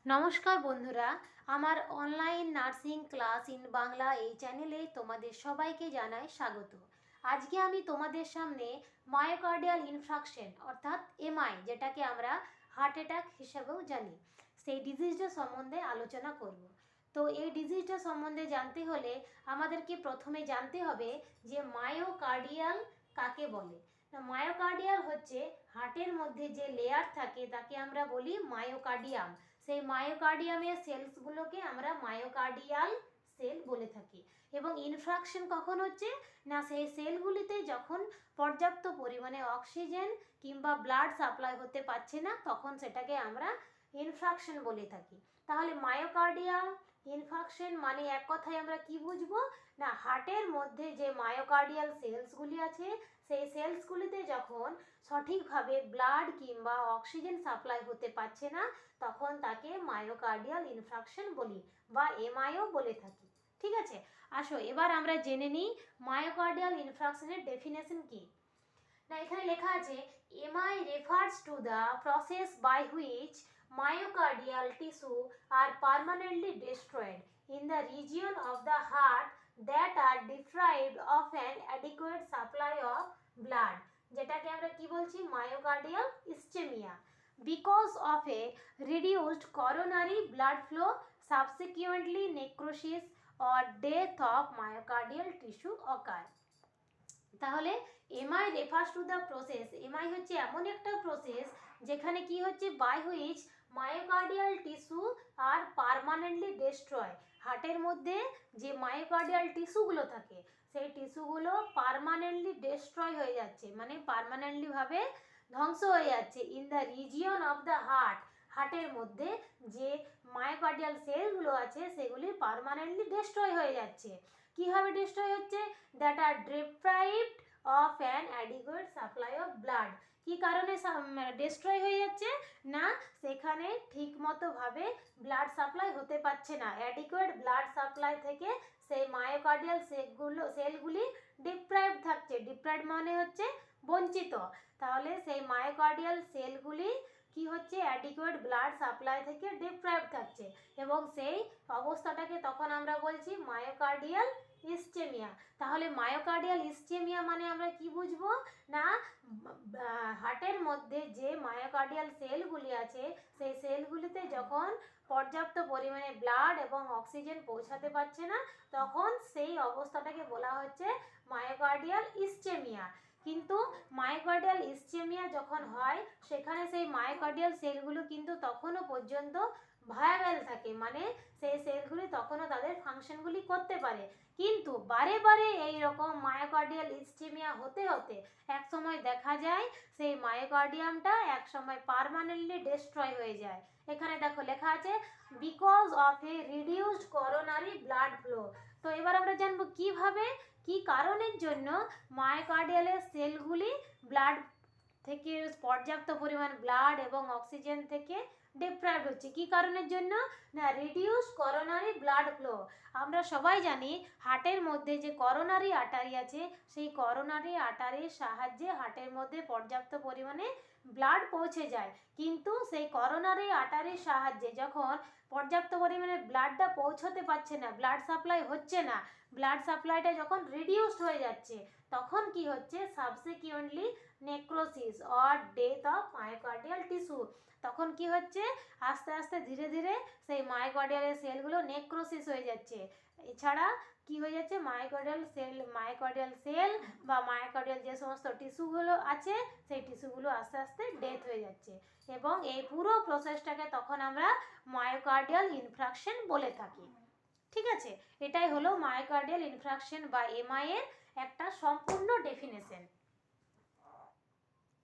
নমস্কার বন্ধুরা, আমার online nursing class in Bangla এই চ্যানেলে তোমাদের সবাইকে জানাই স্বাগত। আজকে আমি তোমাদের সামনে মায়োকার্ডিয়াল ইনফ্রাকশন অর্থাৎ এমআই, যেটাকে আমরা হার্ট অ্যাটাক হিসেবেও জানি, সেই ডিজিজটা সম্বন্ধে আলোচনা করব। তো এই ডিজিজটা সম্বন্ধে জানতে হলে আমাদেরকে প্রথমে জানতে হবে যে মায়োকার্ডিয়াল কাকে বলে। মায়োকার্ডিয়াল হচ্ছে হার্টের মধ্যে যে লেয়ার থাকে তাকে আমরা বলি মায়োকার্ডিয়াম। সেই মায়োকার্ডিয়ামের সেলসগুলোকে আমরা মায়োকার্ডিয়াল সেল বলে থাকি। এবং ইনফ্রাকশন কখন হচ্ছে না, সেই সেলগুলিতে যখন পর্যাপ্ত পরিমাণে অক্সিজেন কিংবা ব্লাড সাপ্লাই হতে পারছে না, তখন সেটাকে আমরা ইনফ্রাকশন বলে থাকি। তাহলে মায়োকার্ডিয়াল ইনফ্রাকশন মানে এক কথায় আমরা কি বুঝবো না, হার্টের মধ্যে যে মায়োকার্ডিয়াল সেলসগুলি আছে সেই সেলসগুলিতে যখন সঠিকভাবে ব্লাড কিংবা অক্সিজেন সাপ্লাই হতে পারছে না, তখন তাকে মায়োকার্ডিয়াল ইনফ্রাকশন বলি বা এমআইও বলে থাকি। ঠিক আছে, আসো এবার আমরা জেনে নিই মায়োকার্ডিয়াল ইনফ্রাকশনের ডেফিনেশন কি। না, এখানে লেখা আছে MI refers to the process by which myocardial tissue are permanently destroyed in the region of the heart that are deprived of an adequate supply of blood, যেটাকে আমরা কি বলছি myocardial ইসচেমিয়া, because of a reduced coronary blood flow, subsequently necrosis or death of myocardial tissue occur। তাহলে MI refers to the process, MI হচ্ছে এমন একটা process যেখানে কি হচ্ছে by which myocardial tissue are permanently destroy, হার্টের মধ্যে যে মায়োকার্ডিয়াল টিস্যুগুলো থাকে সেই টিস্যুগুলো পার্মানেন্টলি ডেস্ট্রয় হয়ে যাচ্ছে, মানে পার্মানেন্টলি ভাবে ধ্বংস হয়ে যাচ্ছে in the region of the heart, হার্টের মধ্যে যে মায়োকার্ডিয়াল সেলগুলো আছে সেগুলি পার্মানেন্টলি ডেস্ট্রয় হয়ে যাচ্ছে। কিভাবে ডিস্ট্রয় হচ্ছে, that are deprived of an adequate supply of blood. কি কারণে ডিস্ট্রয় হয়ে যাচ্ছে না, সেখানে ঠিকমতোভাবে ব্লাড সাপ্লাই হতে পারছে না, অ্যাডিকুয়েট ব্লাড সাপ্লাই থেকে সেই মায়োকার্ডিয়াল সেলগুলি ডিপ্রাইভ থাকছে। ডিপ্রাইভ মানে হচ্ছে বঞ্চিত। তাহলে সেই মায়োকার্ডিয়াল সেলগুলি কি হচ্ছে অ্যাডিকুয়েট ব্লাড সাপ্লাই থেকে ডিপ্রাইভ থাকছে, এবং সেই অবস্থাটাকে তখন আমরা বলছি মায়োকার্ডিয়াল ইসচেমিয়া। তাহলে মায়োকার্ডিয়াল ইসচেমিয়া মানে আমরা কি বুঝবো না, হার্টের মধ্যে যে মায়োকার্ডিয়াল সেলগুলি আছে সেই সেলগুলিতে যখন পর্যাপ্ত পরিমাণে ব্লাড এবং অক্সিজেন পৌঁছাতে পারছে না, তখন সেই অবস্থাটাকে বলা হচ্ছে মায়োকার্ডিয়াল ইসচেমিয়া। কিন্তু মায়োকার্ডিয়াল ইসচেমিয়া যখন হয় সেখানে সেই মায়োকার্ডিয়াল সেলগুলো কিন্তু তখনও পর্যন্ত ভায়াবেল থাকে, মানে সেই সেলগুলি তখনও তাদের ফাংশনগুলি করতে পারে। কিন্তু বারে বারে এই রকম মায়োকার্ডিয়াল ইসচেমিয়া হতে হতে এক সময় দেখা যায় সেই মায়োকার্ডিয়ামটা এক সময় পার্মানেন্টলি ডিস্ট্রয় হয়ে যায়। এখানে দেখো লেখা আছে because of A reduced coronary blood flow. তো এবার আমরা জানবো কিভাবে, কি কারণের জন্য মায়োকার্ডিয়ালের সেলগুলি ব্লাড থেকে পর্যাপ্ত পরিমাণ ব্লাড এবং অক্সিজেন থেকে ডিপ্রাইভ হচ্ছে। কি কারণের জন্য না, রিডিউস করোনারি ব্লাড ফ্লো। আমরা সবাই জানি হার্টের মধ্যে যে করোনারি আর্টারি আছে সেই করোনারি আর্টারির সাহায্যে হার্টের মধ্যে পর্যাপ্ত পরিমাণে ব্লাড পৌঁছে যায়, কিন্তু সেই করোনারি আর্টারির সাহায্যে যখন পর্যাপ্ত পরিমাণে ব্লাডটা পৌঁছতে পারছে না, ব্লাড সাপ্লাই হচ্ছে না, ব্লাড সাপ্লাইটা যখন রিডিউসড হয়ে যাচ্ছে, তখন কি হচ্ছে subsequently necrosis or death of myocardial tissue. তখন কি হচ্ছে আস্তে আস্তে ধীরে ধীরে সেই মায়োকার্ডিয়ালের সেলগুলো নেক্রোসিস হয়ে যাচ্ছে। এছাড়া কি হয়ে যাচ্ছে মায়োকার্ডিয়াল সেল বা মায়োকার্ডিয়াল যে সমস্ত টিস্যুগুলো আছে সেই টিস্যুগুলো আস্তে আস্তে ডেথ হয়ে যাচ্ছে, এবং এই পুরো প্রসেসটাকে তখন আমরা মায়োকার্ডিয়াল ইনফ্রাকশন বলে থাকি। ঠিক আছে, এটাই হলো মায়োকার্ডিয়াল ইনফ্রাকশন বা এমআই এর একটা সম্পূর্ণ ডেফিনেশন।